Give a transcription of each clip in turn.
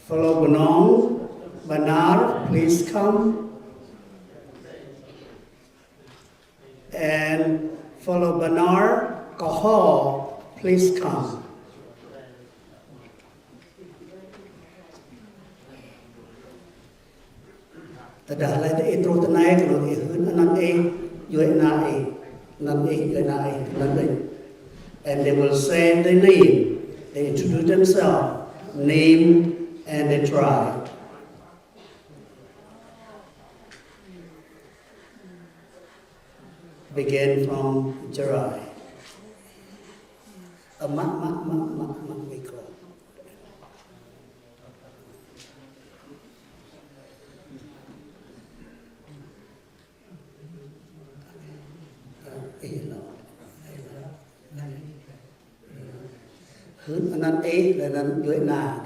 Follow Nong, Banar, please come. And follow Banar, Kaho, please come. Tada lai te intro tanai kalau ihun anan yoi na nan yoi na nan. And they will say their name. They introduce themselves, name and the tribe. Begin from Jerai. Mak we call. Hướng anh ấy là anh dưới nà.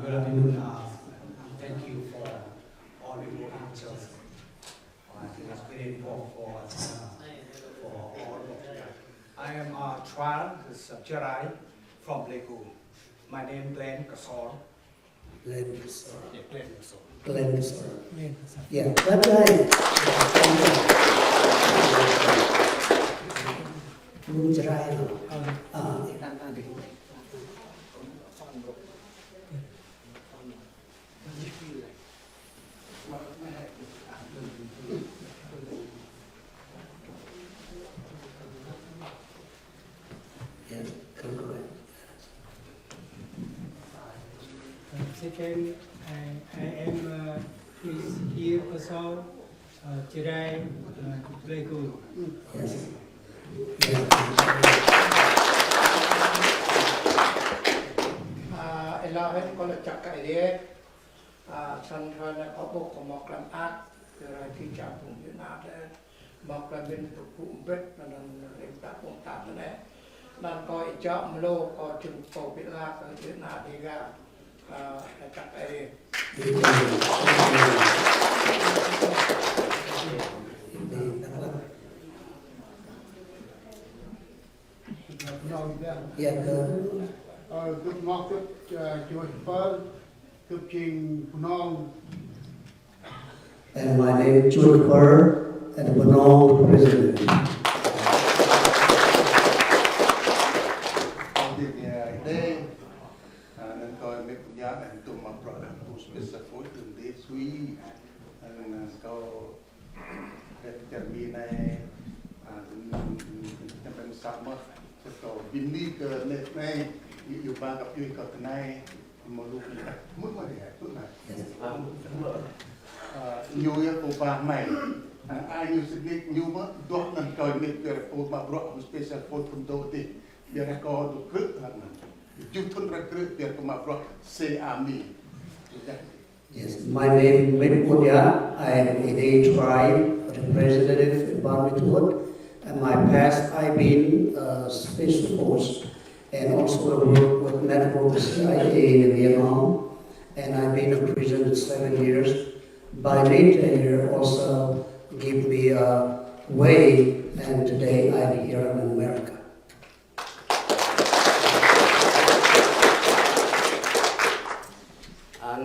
Good afternoon. Thank you for all your answers. I think it's very important for us, for all of you. I am Trai Rngai from Lego. My name is Glenn Kasor. Glenn Kasor. Yeah, Glenn Kasor. Glenn Kasor. Yeah, that's right. Second, I am please here also today very good. Yes. Elahen kalau cakap dia, sangat apa komak lam at, kerana kita pun jenak dan maklam bentuk kumpet dan letak kontak dan dan kau ijak melo kau jumpa bila kau jenak Dega. Good market, Duah Kiang Hmao. And my name is Duah and Hmao President. Nhiều của bà mày ai nhiều sự nghiệp nhiều mất đốt nằm coi nghiệp về phố mà brought một special food from Doti để record được rất là chút thôn ra rất để mà brought say ami. Yes, my name is Tui Duah. I am a tribe representative in Barmitwood. And my past, I've been special force and also worked with network CIA in Vietnam. And I've been in prison 7 years. By mid-year also give me a way, and today I'm here in America.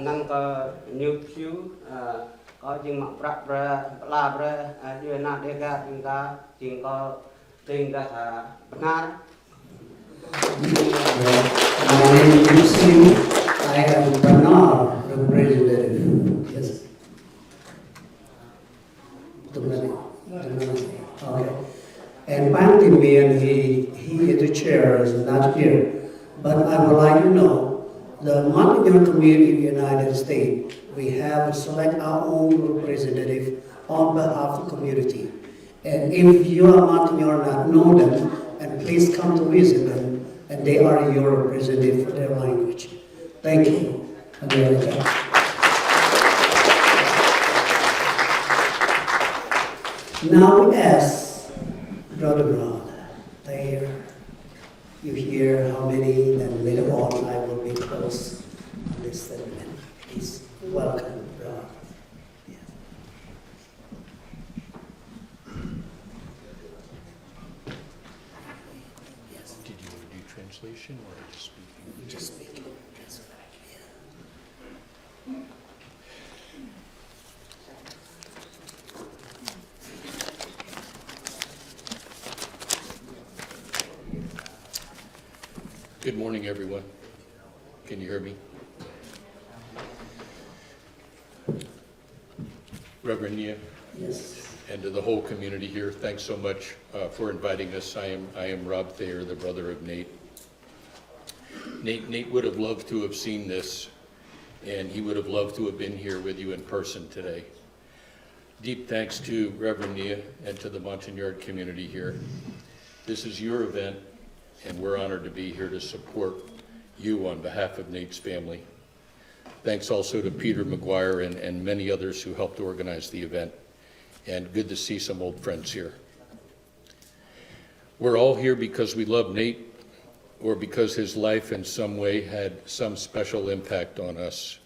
Năng có nhiều chiếu có chừng mặc bạc ra la ra đưa na Dega chúng ta chừng có tiền ra na. My name is I am Banar, representative. Yes. Okay. And Ban Timian, he is the chair, is not here. But I would like to know, the Montenegrin community in the United States, we have to select our own representative on behalf of the community. And if you are Montenegrin not know them, and please come to visit them, and they are your representative for their language. Thank you. Now we ask Brother Rod, there you hear how many, then later on I will be close to this ceremony. Please welcome Roai. Yes. Did you want to do translation or just speaking? Just speaking. That's right. Yeah. Good morning, everyone. Can you hear me? Reverend Nia, Yes. and to the whole community here, thanks so much for inviting us. I am Rob Thayer, the brother of Nate. Nate would have loved to have seen this, and he would have loved to have been here with you in person today. Deep thanks to Reverend Nia and to the Montagnard community here. This is your event, and we're honored to be here to support you on behalf of Nate's family. Thanks also to Peter McGuire and many others who helped organize the event, and good to see some old friends here. We're all here because we love Nate, or because his life in some way had some special impact on us.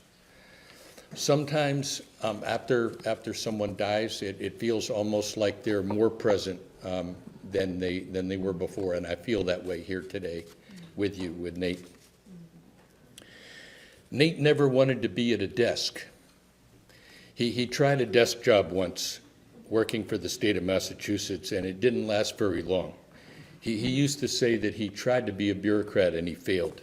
Sometimes after someone dies, it feels almost like they're more present than they were before, and I feel that way here today with you, with Nate. Nate never wanted to be at a desk. He tried a desk job once, working for the state of Massachusetts, and it didn't last very long. He used to say that he tried to be a bureaucrat and he failed.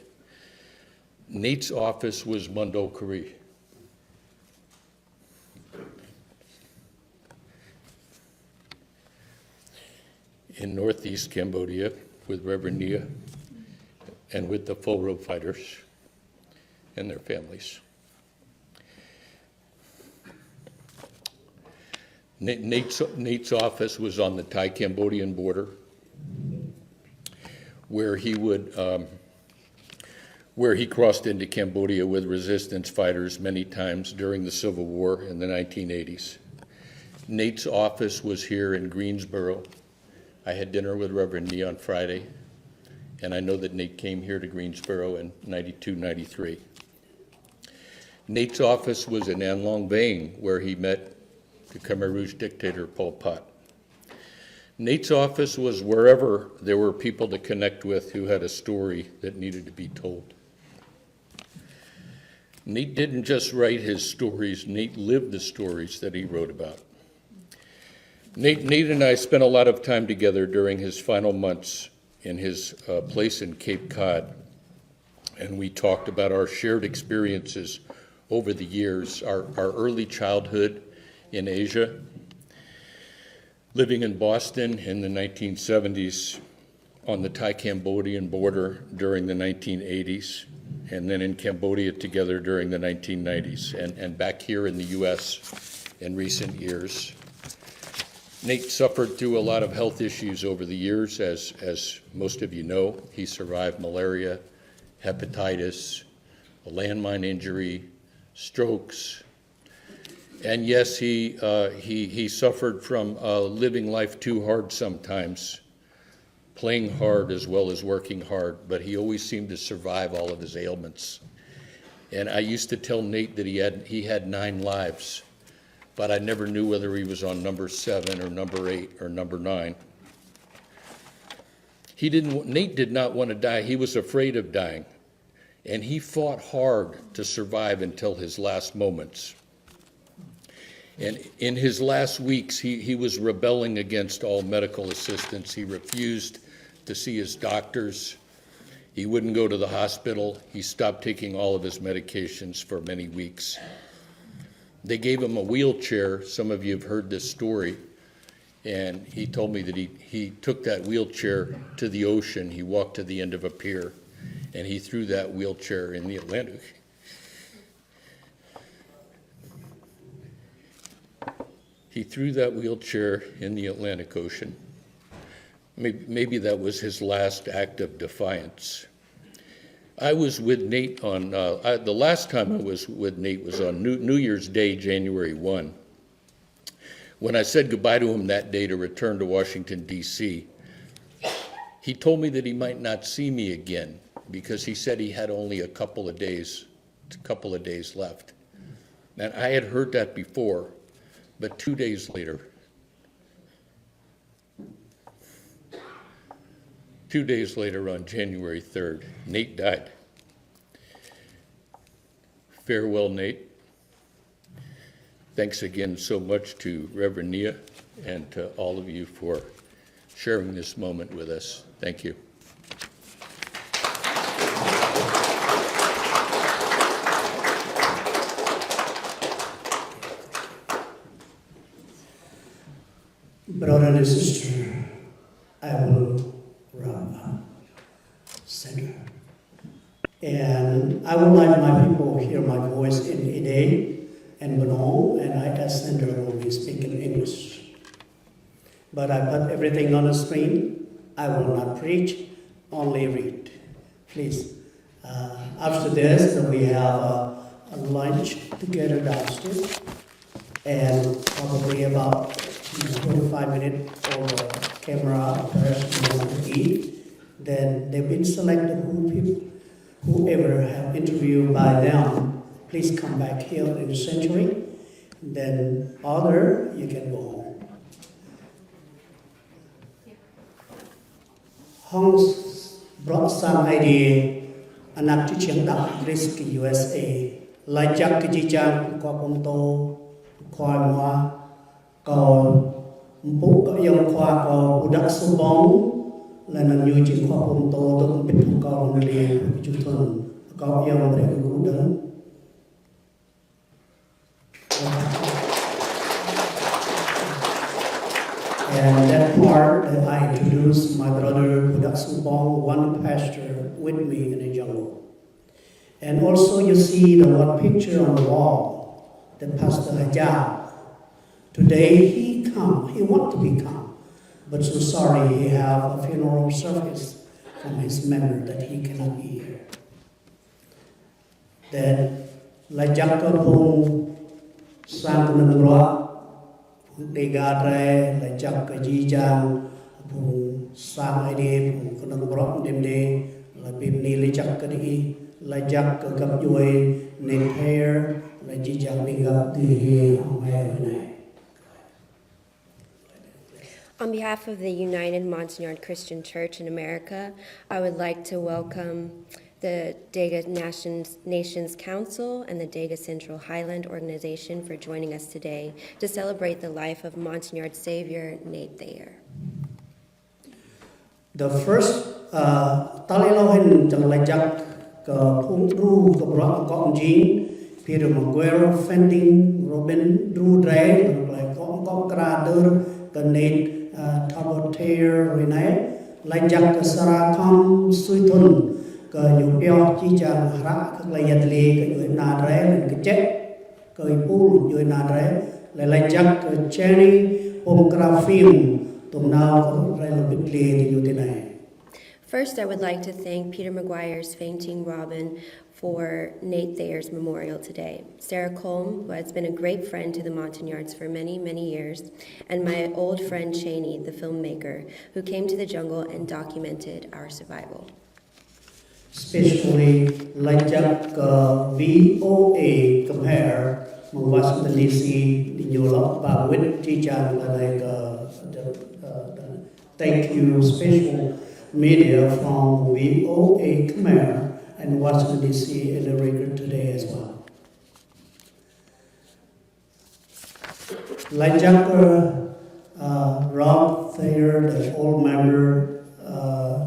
Nate's office was Mondulkiri. In northeast Cambodia with Reverend Nia and with the Full Road Fighters and their families. Nate's office was on the Thai-Cambodian border, where he crossed into Cambodia with resistance fighters many times during the Civil War in the 1980s. Nate's office was here in Greensboro. I had dinner with Reverend Nia on Friday, and I know that Nate came here to Greensboro in 92, 93. Nate's office was in An Long Vane, where he met the Khmer Rouge dictator Pol Pot. Nate's office was wherever there were people to connect with who had a story that needed to be told. Nate didn't just write his stories, Nate lived the stories that he wrote about. Nate and I spent a lot of time together during his final months in his place in Cape Cod, and we talked about our shared experiences over the years, our early childhood in Asia, living in Boston in the 1970s, on the Thai-Cambodian border during the 1980s, and then in Cambodia together during the 1990s, and back here in the US in recent years. Nate suffered through a lot of health issues over the years, as most of you know. He survived malaria, hepatitis, a landmine injury, strokes, and yes, he suffered from living life too hard sometimes, playing hard as well as working hard, but he always seemed to survive all of his ailments. And I used to tell Nate that he had 9 lives, but I never knew whether he was on number 7 or number 8 or number 9. Nate did not want to die. He was afraid of dying, and he fought hard to survive until his last moments. And in his last weeks, he was rebelling against all medical assistance. He refused to see his doctors. He wouldn't go to the hospital. He stopped taking all of his medications for many weeks. They gave him a wheelchair. Some of you have heard this story. And he told me that he took that wheelchair to the ocean. He walked to the end of a pier, and he threw that wheelchair in the Atlantic. He threw that wheelchair in the Atlantic Ocean. Maybe that was his last act of defiance. I was with Nate on, the last time I was with Nate was on New Year's Day, January 1. When I said goodbye to him that day to return to Washington, D.C., he told me that he might not see me again because he said he had only a couple of days left. And I had heard that before, but 2 days later, 2 days later on January 3rd, Nate died. Farewell, Nate. Thanks again so much to Reverend Nia and to all of you for sharing this moment with us. Thank you. Brother and sister, I will wrap up center. And I would like my people to hear my voice in Ede and Benong, and I as center will be speaking English. But I put everything on the screen. I will not preach, only read. Please. After this, we have a lunch together downstairs, and probably about 45 minutes over camera person want to eat. Then they've been selected whoever have interviewed by them, please come back here in the sanctuary. Then other, you can go home. Hong's brought some idea, anak chichang dak risk USA, like Jack Kijichang, Kwaponto, Kwamwa, Ko Book Young Kwako, Udak Subong, Lana New Jim Kwaponto, the Pitukon, the Juton, Go Young Reguludan. And that part that I introduced my brother Udak Subong, one pastor with me in the jungle. And also you see the one picture on the wall, the Pastor Hajab. Today he want to become, but so sorry he have a funeral service from his member that he cannot be here. Then, like Jacob Hong, Sang Nang Dega, like Jacob Jijang, Sang Hdip, Nang Rock Demde, like Bimni, like Jacob like Jacob Joy, Name Hair, like Jijang Dega, the Hmao Tloi. On behalf of the United Monsignor Christian Church in America, I would like to welcome the Dega Nations Council and the Dega Central Highland Organization for joining us today to celebrate the life of Monsignor Xavier Nate Thayer. The first Talilohin Janglajak Pung Dru Gabrak Gong Jin, Peter Maguire, Fending, Robin Dru Dre, like Gong Grader, the Nate Tloi Rngai, like Jack Sarakam Suitun, Yupio Chichang Hara, Layatli, Nadre, and Kajek, Kaipul, Nadre, like Jack Cherry, Pomgrafim, Tumnao, Relabitli, Udinai. First, I would like to thank Peter Maguire's Fainting Robin for Nate Thayer's memorial today. Sarah Colm, who has been a great friend to the Montagnards for many, many years, and my old friend Cheney, the filmmaker, who came to the jungle and documented our survival. Especially like VOA compare Washington DC, the New York, but with teacher like thank you special media from VOA Khmer and Washington DC and the record today as well. Like Rob Thayer, the old member,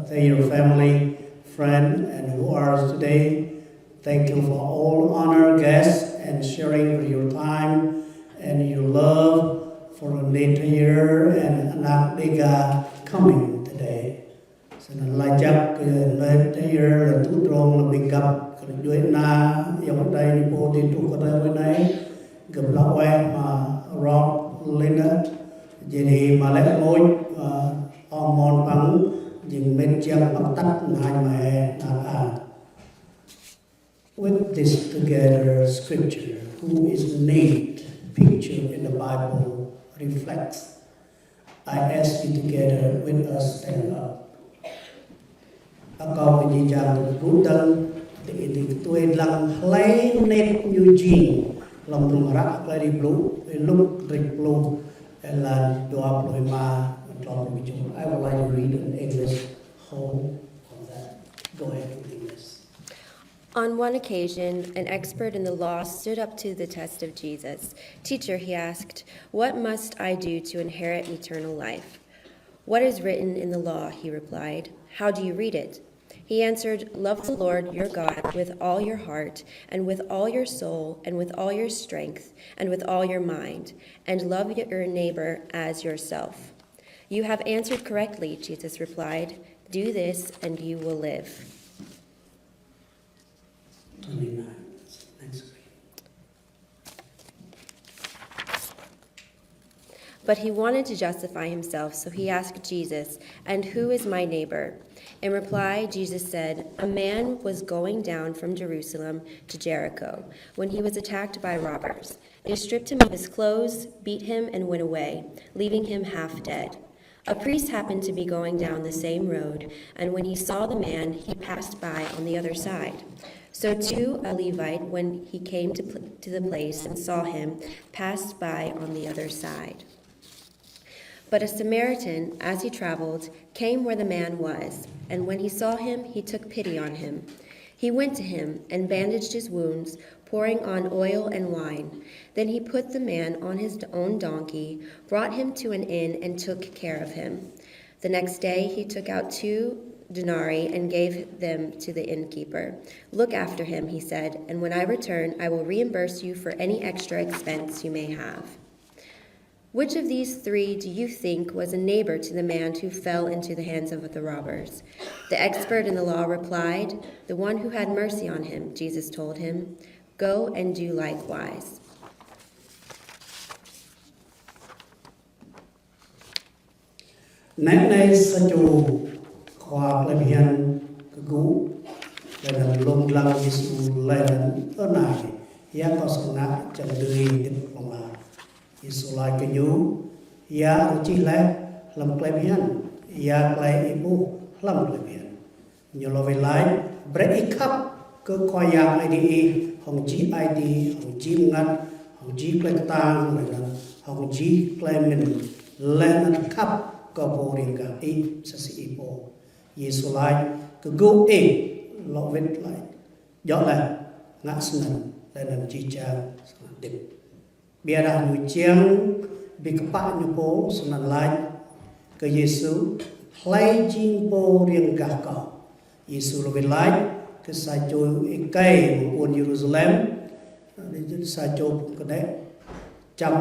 Thayer family, friend, and who are today, thank you for all honor, guests, and sharing your time and your love for Nate Thayer and Anak Dega coming today. So like Nate Thayer là tụt rong là mình gặp dưới na giống đây đi bộ đi tụ cái đây bên này gặp lão em mà Rob Linda jadi mà lẽ ngôi mòn bằng những bên trong bắt tắt hai mẹ là with this together scripture who is Nate picture in the Bible reflects. I ask you together with us stand up. Câu gì rằng rút tân thì tôi lăng lấy nét như gì lòng rung rác Tloi Hdip Buôn lúc Hdip Buôn là Duah Kiang Hmao Tloi. I would like to read in English whole of that. Go ahead and read this. On one occasion, an expert in the law stood up to the test of Jesus. "Teacher," he asked, "what must I do to inherit eternal life?" "What is written in the law?" he replied. "How do you read it?" He answered, "Love the Lord your God with all your heart, and with all your soul, and with all your strength, and with all your mind, and love your neighbor as yourself." "You have answered correctly," Jesus replied. "Do this, and you will live." 29. Next screen. But he wanted to justify himself, so he asked Jesus, "And who is my neighbor?" In reply, Jesus said, "A man was going down from Jerusalem to Jericho when he was attacked by robbers. They stripped him of his clothes, beat him, and went away, leaving him half dead. A priest happened to be going down the same road, and when he saw the man, he passed by on the other side. So too a Levite, when he came to the place and saw him, passed by on the other side. But a Samaritan, as he traveled, came where the man was, and when he saw him, he took pity on him. He went to him and bandaged his wounds, pouring on oil and wine. Then he put the man on his own donkey, brought him to an inn, and took care of him. The next day he took out 2 denarii and gave them to the innkeeper. 'Look after him,' he said, 'and when I return, I will reimburse you for any extra expense you may have.' Which of these 3 do you think was a neighbor to the man who fell into the hands of the robbers?" The expert in the law replied, "The one who had mercy on him." Jesus told him, "Go and do likewise." Nãy nay sa chủ khoa Tloi Hiền cái cú là lông lăng Giêsu lên ở này ya có sự nát chân tươi đứt lòng là Giêsu lại cái nhú ya chỉ là làm Tloi Hiền ya Tloi ibu làm Tloi Hiền nhiều lo về lại break up cơ coi ya IDE hồng chí ID hồng chí ngăn hồng chí Tloi tang rồi hồng chí Tloi mình lên cup có bộ riêng cả ít sẽ sĩ bộ Giêsu lại cứ go lo vết lại gió là ngã sân lên làm chi cha đẹp bia đà nuôi chiang bị các bạn như bố sân lại cái Giêsu play jing bộ riêng cả cỏ Giêsu lo vết lại cái sai trôi cây của quân Jerusalem để sai trôi cái đấy chăm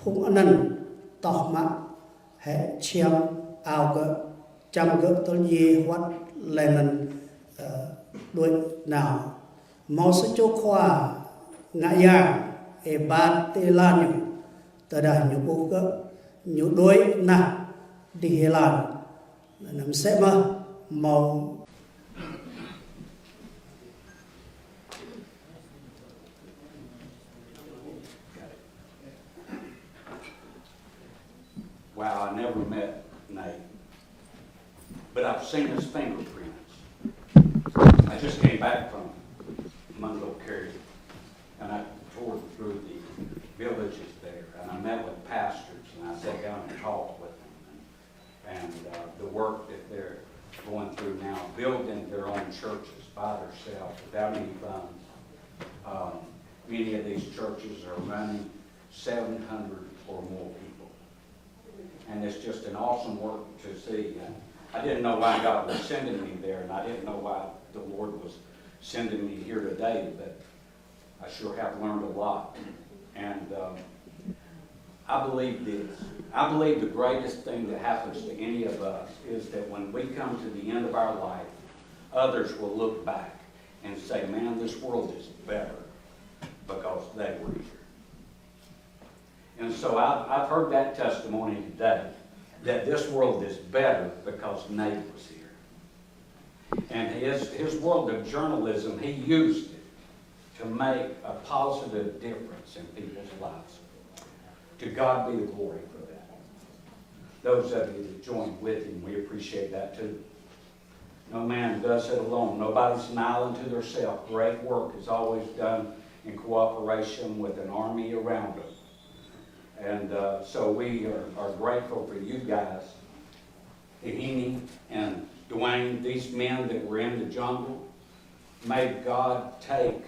phụng ăn năn tỏ mắt hệ chiêm ao cơ chăm cơ tôi gì what lên đuôi nào mau sẽ cho khoa ngại giang e ba tê lan nhung ta đã nhung bố cơ nhung đuôi nè đi hệ lan nằm sẽ mà mau. Wow, I never met Nate, but I've seen his fingerprints. I just came back from Montgomery, and I toured through the villages there, and I met with pastors, and I sat down and talked with them, and the work that they're going through now, building their own churches by themselves without any funds. Many of these churches are running 700 or more people. And it's just an awesome work to see. And I didn't know why God was sending me there, and I didn't know why the Lord was sending me here today, but I sure have learned a lot. And I believe this. I believe the greatest thing that happens to any of us is that when we come to the end of our life, others will look back and say, man, this world is better because they were here. And so I've heard that testimony today, that this world is better because Nate was here. And his world of journalism, he used it to make a positive difference in people's lives. To God be the glory for that. Those of you that joined with him, we appreciate that too. No man does it alone. Nobody's an island to themselves. Great work is always done in cooperation with an army around them. And so we are grateful for you guys, Tahini and Dwayne, these men that were in the jungle. May God take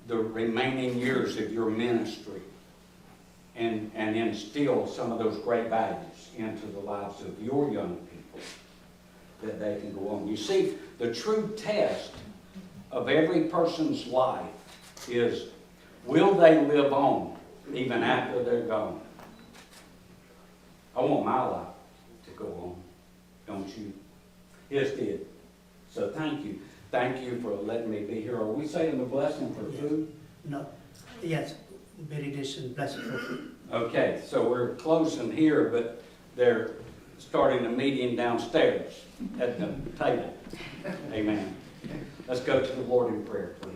the remaining years of your ministry and instill some of those great values into the lives of your young people, that they can go on. You see, the true test of every person's life is, will they live on even after they're gone? I want my life to go on, don't you? His did. So thank you. Thank you for letting me be here. Are we saying the blessing for food? No. Yes, benediction, blessing for food. Okay, so we're closing here, but they're starting a meeting downstairs at the table. Amen. Let's go to the Lord in prayer, please.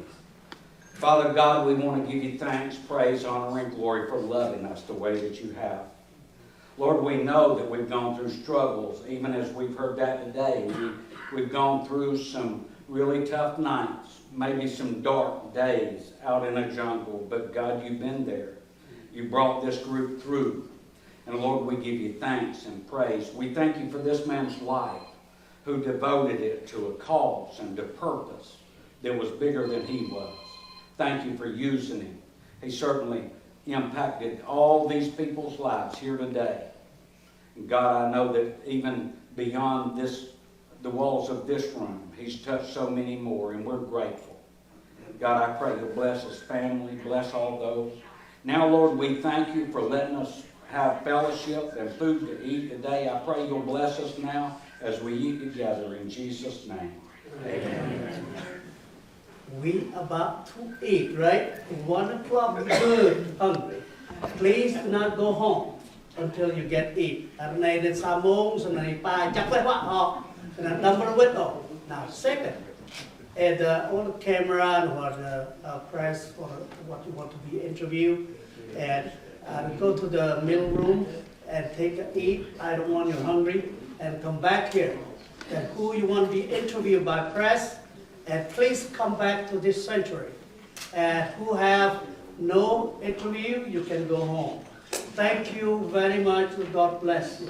Father God, we want to give you thanks, praise, honor, and glory for loving us the way that you have. Lord, we know that we've gone through struggles, even as we've heard that today. We've gone through some really tough nights, maybe some dark days out in a jungle, but God, you've been there. You brought this group through. And Lord, we give you thanks and praise. We thank you for this man's life, who devoted it to a cause and to purpose that was bigger than he was. Thank you for using him. He certainly impacted all these people's lives here today. And God, I know that even beyond the walls of this room, he's touched so many more, and we're grateful. God, I pray you'll bless his family, bless all those. Now, Lord, we thank you for letting us have fellowship and food to eat today. I pray you'll bless us now as we eat together in Jesus' name. Amen. We about to eat, right? 1 o'clock, good, hungry. Please do not go home until you get eat. Này đến 3 giờ, so này pa chắc phải hoạt họ. Number with all. Now, second, and all the camera and what press or what you want to be interviewed, and go to the middle room and take a eat. I don't want you hungry, and come back here. And who you want to be interviewed by press, and please come back to this sanctuary. And who have no interview, you can go home. Thank you very much. God bless you.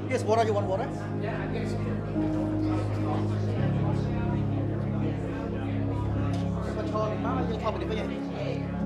Yes, water. You want water? Yeah, I guess. Con cho thì má, nhưng cho mình đi với nhỉ?